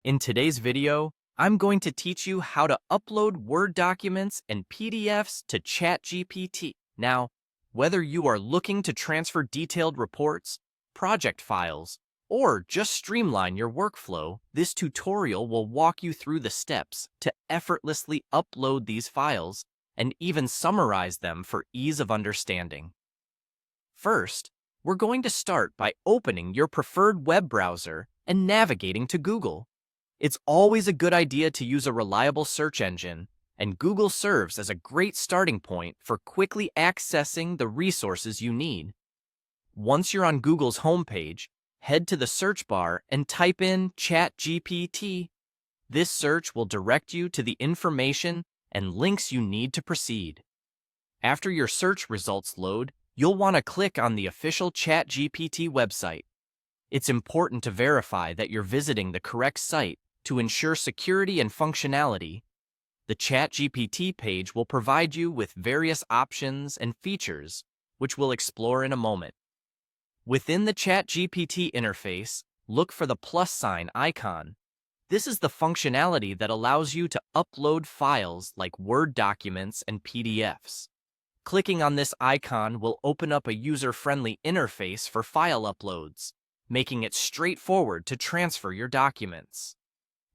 In today's video, I'm going to teach you how to upload Word documents and PDFs to ChatGPT. Now, whether you are looking to transfer detailed reports, project files, or just streamline your workflow, this tutorial will walk you through the steps to effortlessly upload these files and even summarize them for ease of understanding. First, we're going to start by opening your preferred web browser and navigating to Google. It's always a good idea to use a reliable search engine, and Google serves as a great starting point for quickly accessing the resources you need. Once you're on Google's homepage, head to the search bar and type in ChatGPT. This search will direct you to the information and links you need to proceed. After your search results load, you'll want to click on the official ChatGPT website. It's important to verify that you're visiting the correct site to ensure security and functionality. The ChatGPT page will provide you with various options and features, which we'll explore in a moment. Within the ChatGPT interface, look for the plus sign icon. This is the functionality that allows you to upload files like Word documents and PDFs. Clicking on this icon will open up a user-friendly interface for file uploads, making it straightforward to transfer your documents.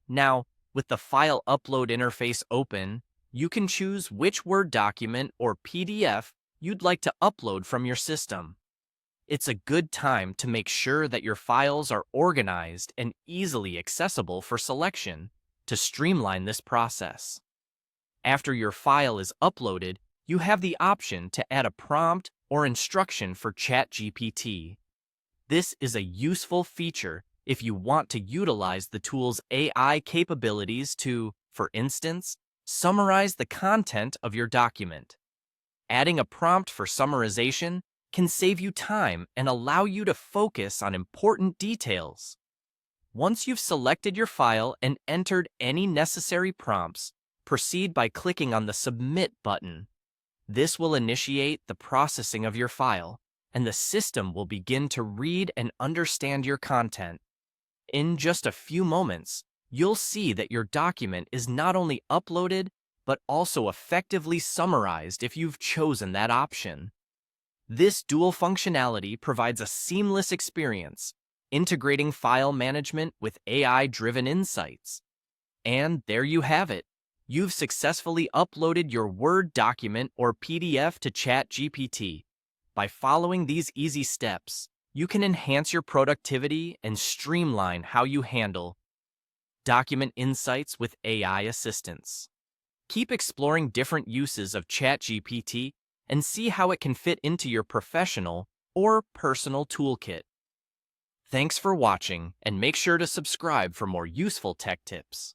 Now, with the file upload interface open, you can choose which Word document or PDF you'd like to upload from your system. It's a good time to make sure that your files are organized and easily accessible for selection to streamline this process. After your file is uploaded, you have the option to add a prompt or instruction for ChatGPT. This is a useful feature if you want to utilize the tool's AI capabilities to, for instance, summarize the content of your document. Adding a prompt for summarization can save you time and allow you to focus on important details. Once you've selected your file and entered any necessary prompts, proceed by clicking on the Submit button. This will initiate the processing of your file, and the system will begin to read and understand your content. In just a few moments, you'll see that your document is not only uploaded, but also effectively summarized if you've chosen that option. This dual functionality provides a seamless experience, integrating file management with AI-driven insights. And there you have it. You've successfully uploaded your Word document or PDF to ChatGPT. By following these easy steps, you can enhance your productivity and streamline how you handle document insights with AI assistance. Keep exploring different uses of ChatGPT and see how it can fit into your professional or personal toolkit. Thanks for watching, and make sure to subscribe for more useful tech tips.